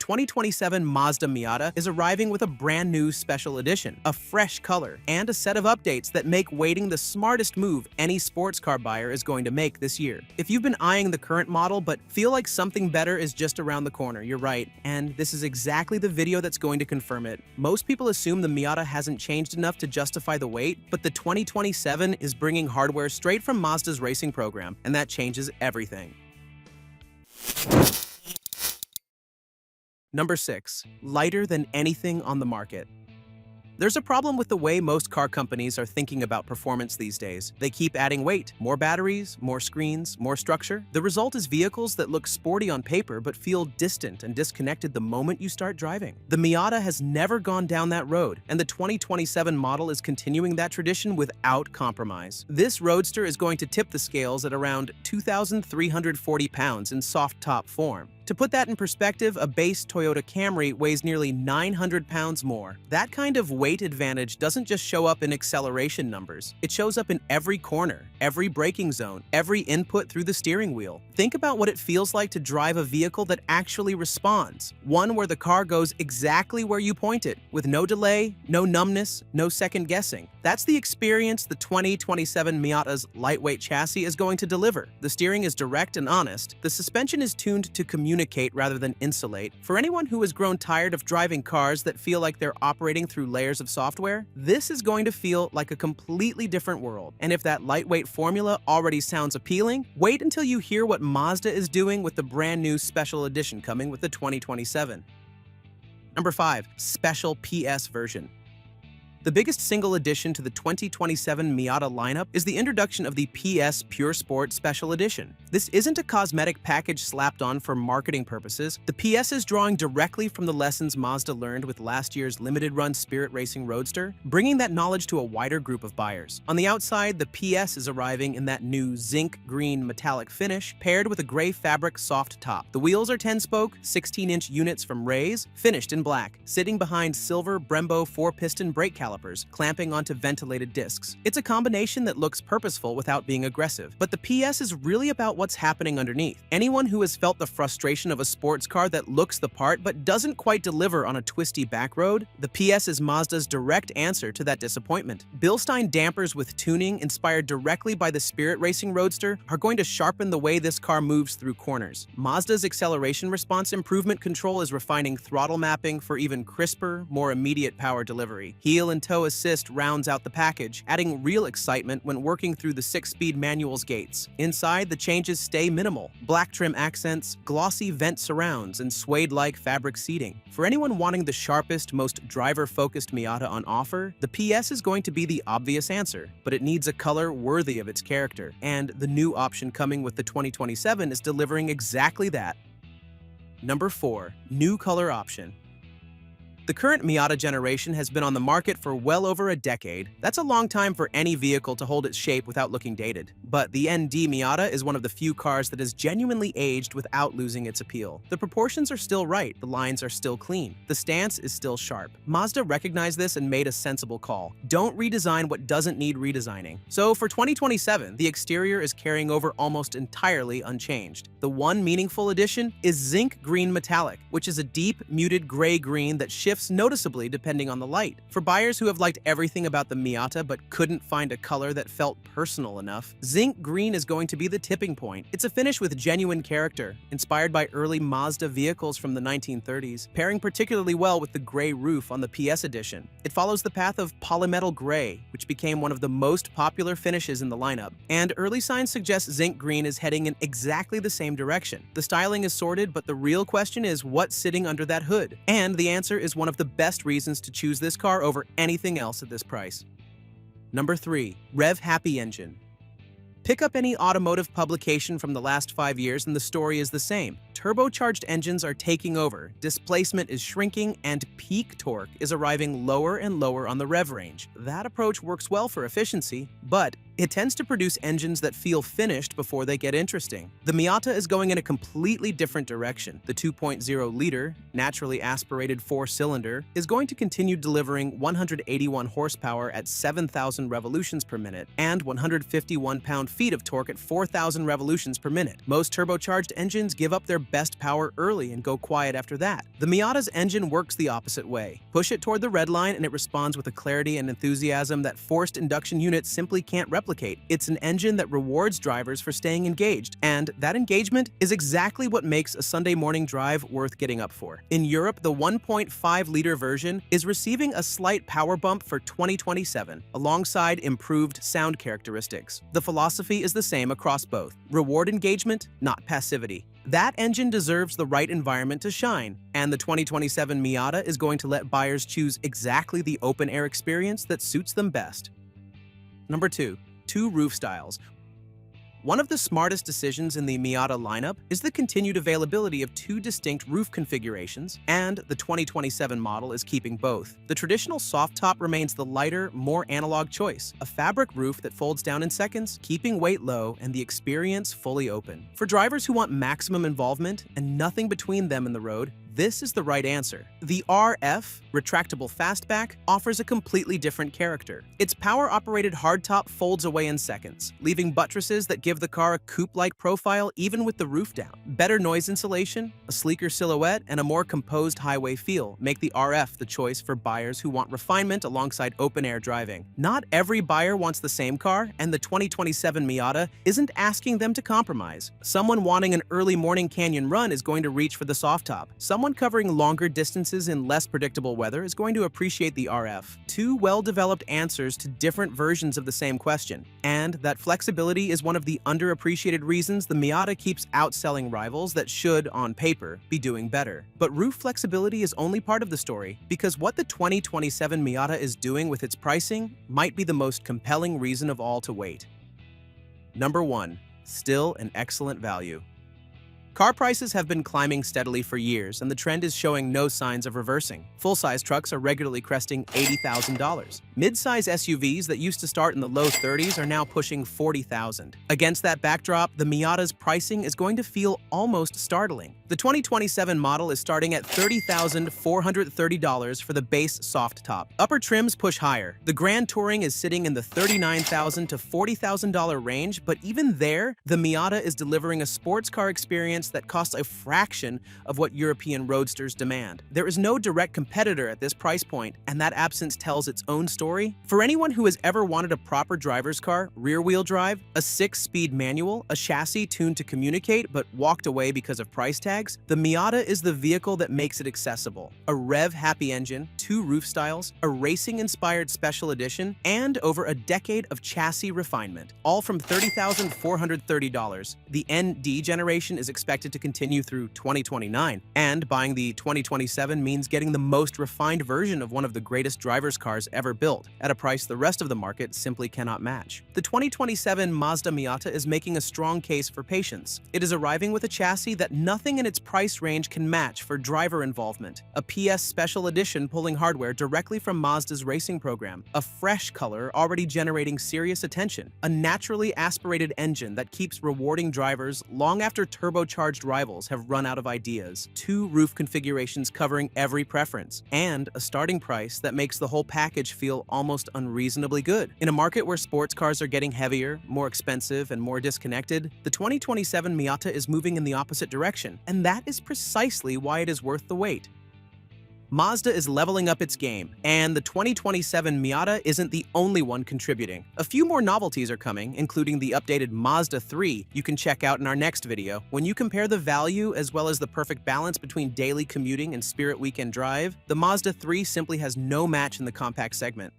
2027 Mazda Miata is arriving with a brand new special edition, a fresh color, and a set of updates that make waiting the smartest move any sports car buyer is going to make this year. If you've been eyeing the current model but feel like something better is just around the corner, you're right, and this is exactly the video that's going to confirm it. Most people assume the Miata hasn't changed enough to justify the wait, but the 2027 is bringing hardware straight from Mazda's racing program, and that changes everything. Number 6. Lighter than anything on the market. There's a problem with the way most car companies are thinking about performance these days. They keep adding weight, more batteries, more screens, more structure. The result is vehicles that look sporty on paper but feel distant and disconnected the moment you start driving. The Miata has never gone down that road, and the 2027 model is continuing that tradition without compromise. This roadster is going to tip the scales at around 2,340 pounds in soft top form. To put that in perspective, a base Toyota Camry weighs nearly 900 pounds more. That kind of weight advantage doesn't just show up in acceleration numbers. It shows up in every corner, every braking zone, every input through the steering wheel. Think about what it feels like to drive a vehicle that actually responds. One where the car goes exactly where you point it, with no delay, no numbness, no second guessing. That's the experience the 2027 Miata's lightweight chassis is going to deliver. The steering is direct and honest. The suspension is tuned to communicate rather than insulate. For anyone who has grown tired of driving cars that feel like they're operating through layers of software, this is going to feel like a completely different world. And if that lightweight formula already sounds appealing, wait until you hear what Mazda is doing with the brand new special edition coming with the 2027. Number 5. Special PS version. The biggest single addition to the 2027 Miata lineup is the introduction of the PS Pure Sport Special Edition. This isn't a cosmetic package slapped on for marketing purposes. The PS is drawing directly from the lessons Mazda learned with last year's limited-run Spirit Racing Roadster, bringing that knowledge to a wider group of buyers. On the outside, the PS is arriving in that new zinc green metallic finish, paired with a gray fabric soft top. The wheels are 10-spoke, 16-inch units from Rays, finished in black, sitting behind silver Brembo 4-piston brake calipers, clamping onto ventilated discs. It's a combination that looks purposeful without being aggressive, but the PS is really about what's happening underneath. Anyone who has felt the frustration of a sports car that looks the part but doesn't quite deliver on a twisty back road, the PS is Mazda's direct answer to that disappointment. Bilstein dampers with tuning inspired directly by the Spirit Racing Roadster are going to sharpen the way this car moves through corners. Mazda's acceleration response improvement control is refining throttle mapping for even crisper, more immediate power delivery. Heel and tow assist rounds out the package, adding real excitement when working through the 6-speed manual's gates. Inside, the changes stay minimal. Black trim accents, glossy vent surrounds, and suede-like fabric seating. For anyone wanting the sharpest, most driver-focused Miata on offer, the PS is going to be the obvious answer, but it needs a color worthy of its character, and the new option coming with the 2027 is delivering exactly that. Number 4. New color option. The current Miata generation has been on the market for well over a decade. That's a long time for any vehicle to hold its shape without looking dated. But the ND Miata is one of the few cars that has genuinely aged without losing its appeal. The proportions are still right, the lines are still clean, the stance is still sharp. Mazda recognized this and made a sensible call. Don't redesign what doesn't need redesigning. So for 2027, the exterior is carrying over almost entirely unchanged. The one meaningful addition is zinc green metallic, which is a deep, muted gray-green that shifts noticeably depending on the light. For buyers who have liked everything about the Miata but couldn't find a color that felt personal enough, zinc green is going to be the tipping point. It's a finish with genuine character, inspired by early Mazda vehicles from the 1930s, pairing particularly well with the gray roof on the PS edition. It follows the path of polymetal gray, which became one of the most popular finishes in the lineup, and early signs suggest zinc green is heading in exactly the same direction. The styling is sorted, but the real question is what's sitting under that hood, and the answer is one of the best reasons to choose this car over anything else at this price. Number 3. Rev-happy engine. Pick up any automotive publication from the last 5 years and the story is the same. Turbocharged engines are taking over, displacement is shrinking, and peak torque is arriving lower and lower on the rev range. That approach works well for efficiency, but It tends to produce engines that feel finished before they get interesting. The Miata is going in a completely different direction. The 2.0-liter, naturally aspirated four-cylinder is going to continue delivering 181 horsepower at 7,000 revolutions per minute and 151 pound-feet of torque at 4,000 revolutions per minute. Most turbocharged engines give up their best power early and go quiet after that. The Miata's engine works the opposite way. Push it toward the red line and it responds with a clarity and enthusiasm that forced induction units simply can't replicate. It's an engine that rewards drivers for staying engaged, and that engagement is exactly what makes a Sunday morning drive worth getting up for. In Europe, the 1.5-liter version is receiving a slight power bump for 2027, alongside improved sound characteristics. The philosophy is the same across both: reward engagement, not passivity. That engine deserves the right environment to shine, and the 2027 Miata is going to let buyers choose exactly the open-air experience that suits them best. Number 2. Two roof styles. One of the smartest decisions in the Miata lineup is the continued availability of two distinct roof configurations, and the 2027 model is keeping both. The traditional soft top remains the lighter, more analog choice, a fabric roof that folds down in seconds, keeping weight low and the experience fully open. For drivers who want maximum involvement and nothing between them and the road, this is the right answer. The RF, retractable fastback, offers a completely different character. Its power-operated hardtop folds away in seconds, leaving buttresses that give the car a coupe-like profile even with the roof down. Better noise insulation, a sleeker silhouette, and a more composed highway feel make the RF the choice for buyers who want refinement alongside open-air driving. Not every buyer wants the same car, and the 2027 Miata isn't asking them to compromise. Someone wanting an early morning canyon run is going to reach for the soft top. Someone covering longer distances in less predictable weather is going to appreciate the RF. Two well-developed answers to different versions of the same question. And that flexibility is one of the underappreciated reasons the Miata keeps outselling rivals that should, on paper, be doing better. But roof flexibility is only part of the story, because what the 2027 Miata is doing with its pricing might be the most compelling reason of all to wait. Number 1. Still an excellent value. Car prices have been climbing steadily for years, and the trend is showing no signs of reversing. Full-size trucks are regularly cresting $80,000. Mid-size SUVs that used to start in the low 30s are now pushing $40,000. Against that backdrop, the Miata's pricing is going to feel almost startling. The 2027 model is starting at $30,430 for the base soft top. Upper trims push higher. The Grand Touring is sitting in the $39,000 to $40,000 range, but even there, the Miata is delivering a sports car experience that costs a fraction of what European roadsters demand. There is no direct competitor at this price point, and that absence tells its own story. For anyone who has ever wanted a proper driver's car, rear-wheel drive, a 6-speed manual, a chassis tuned to communicate but walked away because of price tags, the Miata is the vehicle that makes it accessible. A rev-happy engine, two roof styles, a racing-inspired special edition, and over a decade of chassis refinement, all from $30,430. The ND generation is expected to continue through 2029, and buying the 2027 means getting the most refined version of one of the greatest driver's cars ever built, at a price the rest of the market simply cannot match. The 2027 Mazda Miata is making a strong case for patience. It is arriving with a chassis that nothing in its price range can match for driver involvement, a PS Special Edition pulling hardware directly from Mazda's racing program, a fresh color already generating serious attention, a naturally aspirated engine that keeps rewarding drivers long after turbocharged rivals have run out of ideas, two roof configurations covering every preference, and a starting price that makes the whole package feel almost unreasonably good. In a market where sports cars are getting heavier, more expensive, and more disconnected, the 2027 Miata is moving in the opposite direction, and that is precisely why it is worth the wait. Mazda is leveling up its game, and the 2027 Miata isn't the only one contributing. A few more novelties are coming, including the updated Mazda 3 you can check out in our next video. When you compare the value as well as the perfect balance between daily commuting and Spirit Weekend drive, the Mazda 3 simply has no match in the compact segment.